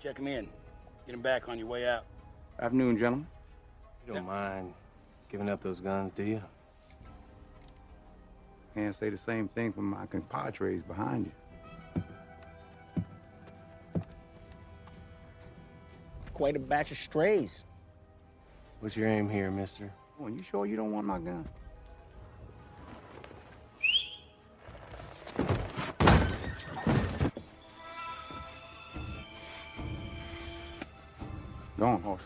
Check him in. Get him back on your way out. Afternoon, gentlemen. You don't mind giving up those guns, do you? Can't say the same thing for my compadres behind you. Quite a batch of strays. What's your aim here, mister? Oh, you sure you don't want my gun? Go on, horse.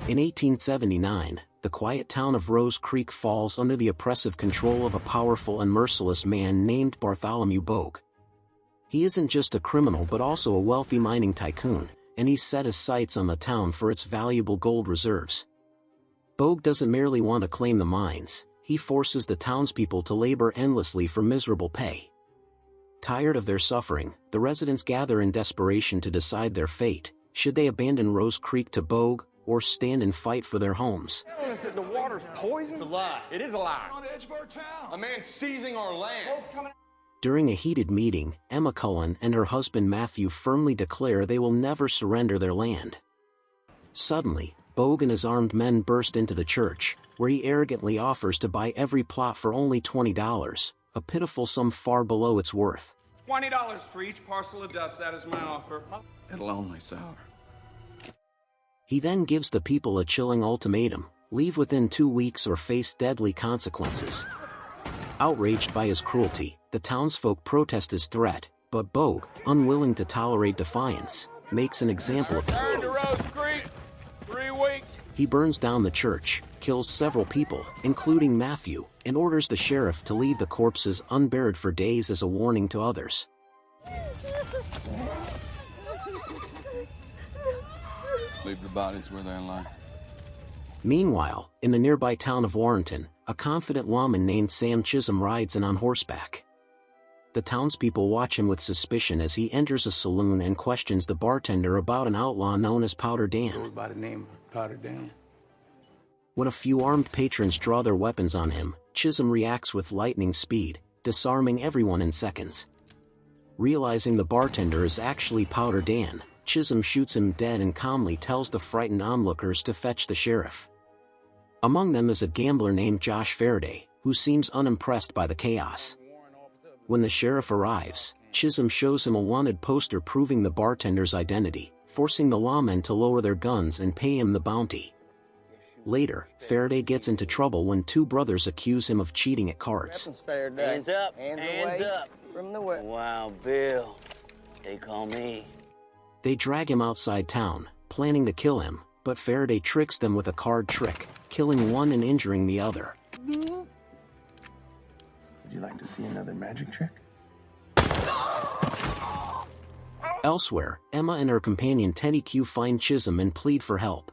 In 1879, the quiet town of Rose Creek falls under the oppressive control of a powerful and merciless man named Bartholomew Bogue. He isn't just a criminal but also a wealthy mining tycoon, and he's set his sights on the town for its valuable gold reserves. Bogue doesn't merely want to claim the mines, he forces the townspeople to labor endlessly for miserable pay. Tired of their suffering, the residents gather in desperation to decide their fate. Should they abandon Rose Creek to Bogue, or stand and fight for their homes? The water's poison? It's a lie. It is a lie. On the edge of our town. A man seizing our land. During a heated meeting, Emma Cullen and her husband Matthew firmly declare they will never surrender their land. Suddenly, Bogue and his armed men burst into the church, where he arrogantly offers to buy every plot for only $20, a pitiful sum far below its worth. $20 for each parcel of dust, that is my offer. It'll only sour. He then gives the people a chilling ultimatum: leave within 2 weeks or face deadly consequences. Outraged by his cruelty, the townsfolk protest his threat, but Bogue, unwilling to tolerate defiance, makes an example of him. Turn to Rose Creek. 3 weeks. He burns down the church, kills several people, including Matthew, and orders the sheriff to leave the corpses unburied for days as a warning to others. Leave the bodies where they lie. Meanwhile, in the nearby town of Warrenton, a confident lawman named Sam Chisum rides in on horseback. The townspeople watch him with suspicion as he enters a saloon and questions the bartender about an outlaw known as Powder Dan. Goes by the name of Powder Dan. When a few armed patrons draw their weapons on him, Chisum reacts with lightning speed, disarming everyone in seconds. Realizing the bartender is actually Powder Dan, Chisum shoots him dead and calmly tells the frightened onlookers to fetch the sheriff. Among them is a gambler named Josh Faraday, who seems unimpressed by the chaos. When the sheriff arrives, Chisum shows him a wanted poster proving the bartender's identity, forcing the lawmen to lower their guns and pay him the bounty. Later, Faraday gets into trouble when 2 brothers accuse him of cheating at cards. Hands up. Hands up. From the way. Wow, Bill. They call me. They drag him outside town, planning to kill him, but Faraday tricks them with a card trick, killing one and injuring the other. Would you like to see another magic trick? Elsewhere, Emma and her companion Teddy Q find Chisum and plead for help.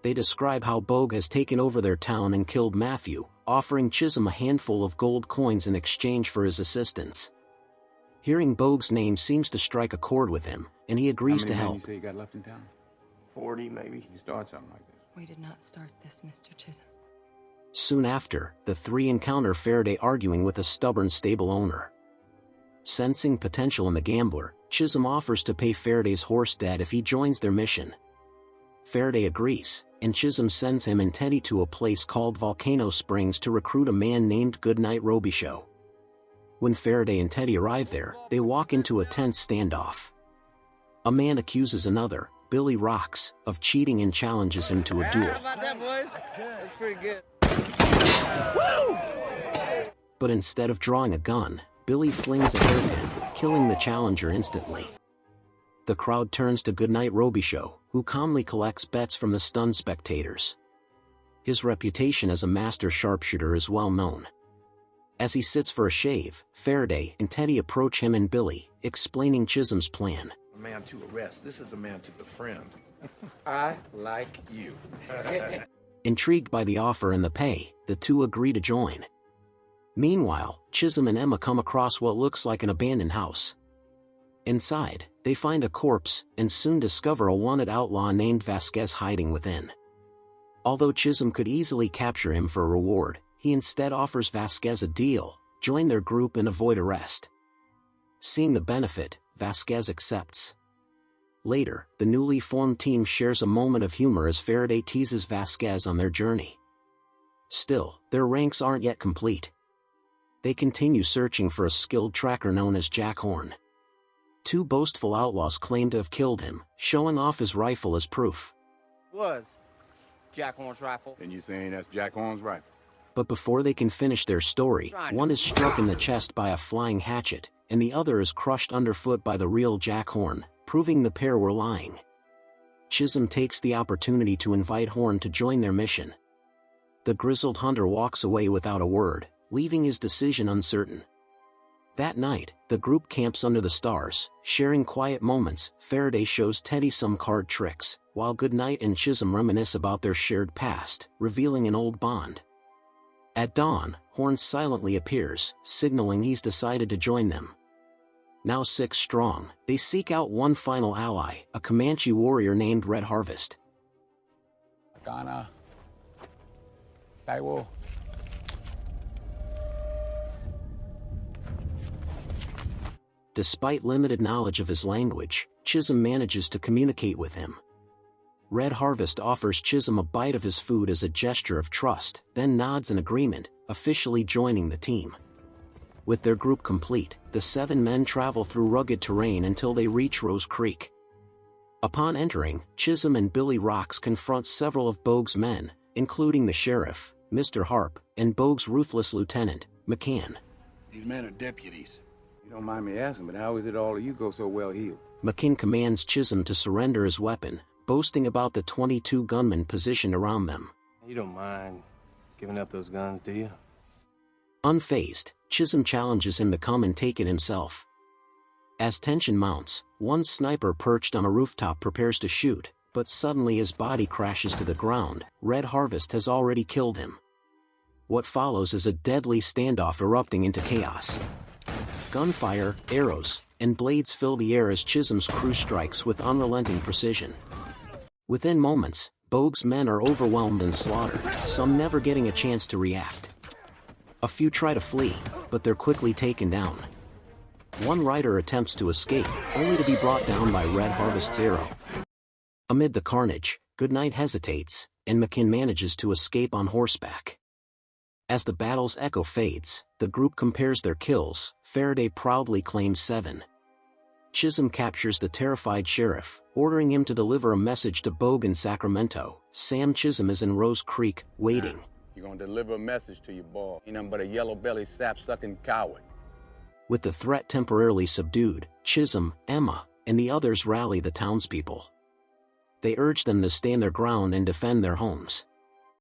They describe how Bogue has taken over their town and killed Matthew, offering Chisum a handful of gold coins in exchange for his assistance. Hearing Bogue's name seems to strike a chord with him, and he agrees to help. How many men you say you got left in town? 40, maybe. You start something like this. We did not start this, Mr. Chisum. Soon after, the 3 encounter Faraday arguing with a stubborn stable owner. Sensing potential in the gambler, Chisum offers to pay Faraday's horse debt if he joins their mission. Faraday agrees, and Chisum sends him and Teddy to a place called Volcano Springs to recruit a man named Goodnight Robichaux. When Faraday and Teddy arrive there, they walk into a tense standoff. A man accuses another, Billy Rocks, of cheating and challenges him to a duel. How about that, boys? That's pretty good. But instead of drawing a gun, Billy flings a hairpin, killing the challenger instantly. The crowd turns to Goodnight Robichaux, who calmly collects bets from the stunned spectators. His reputation as a master sharpshooter is well known. As he sits for a shave, Faraday and Teddy approach him and Billy, explaining Chisum's plan. A man to arrest. This is a man to befriend. I like you. Intrigued by the offer and the pay, the two agree to join. Meanwhile, Chisum and Emma come across what looks like an abandoned house. Inside, they find a corpse and soon discover a wanted outlaw named Vasquez hiding within. Although Chisum could easily capture him for a reward, he instead offers Vasquez a deal: join their group and avoid arrest. Seeing the benefit, Vasquez accepts. Later, the newly formed team shares a moment of humor as Faraday teases Vasquez on their journey. Still, their ranks aren't yet complete. They continue searching for a skilled tracker known as Jack Horn. Two boastful outlaws claim to have killed him, showing off his rifle as proof. Was Jack Horn's rifle. And you saying that's Jack Horn's rifle? But before they can finish their story, one is struck in the chest by a flying hatchet, and the other is crushed underfoot by the real Jack Horn, proving the pair were lying. Chisum takes the opportunity to invite Horn to join their mission. The grizzled hunter walks away without a word, leaving his decision uncertain. That night, the group camps under the stars, sharing quiet moments. Faraday shows Teddy some card tricks, while Goodnight and Chisum reminisce about their shared past, revealing an old bond. At dawn, Horn silently appears, signaling he's decided to join them. Now 6 strong, they seek out one final ally, a Comanche warrior named Red Harvest. Ghana. Taiwo. Despite limited knowledge of his language, Chisum manages to communicate with him. Red Harvest offers Chisum a bite of his food as a gesture of trust, then nods in agreement, officially joining the team. With their group complete, the 7 men travel through rugged terrain until they reach Rose Creek. Upon entering, Chisum and Billy Rocks confront several of Bogue's men, including the sheriff, Mr. Harp, and Bogue's ruthless lieutenant, McCann. These men are deputies. You don't mind me asking, but how is it all of you go so well heeled? McCann commands Chisum to surrender his weapon, boasting about the 22 gunmen positioned around them. You don't mind giving up those guns, do you? Unfazed, Chisum challenges him to come and take it himself. As tension mounts, one sniper perched on a rooftop prepares to shoot, but suddenly his body crashes to the ground. Red Harvest has already killed him. What follows is a deadly standoff erupting into chaos. Gunfire, arrows, and blades fill the air as Chisum's crew strikes with unrelenting precision. Within moments, Bogue's men are overwhelmed and slaughtered, some never getting a chance to react. A few try to flee, but they're quickly taken down. One rider attempts to escape, only to be brought down by Red Harvest's arrow. Amid the carnage, Goodnight hesitates, and McCann manages to escape on horseback. As the battle's echo fades, the group compares their kills. Faraday proudly claims 7. Chisum captures the terrified sheriff, ordering him to deliver a message to Bogue in Sacramento. Sam Chisum is in Rose Creek, waiting. You're gonna deliver a message to your boy. Ain't nothing but a yellow-bellied, sap-sucking coward. With the threat temporarily subdued, Chisum, Emma, and the others rally the townspeople. They urge them to stand their ground and defend their homes.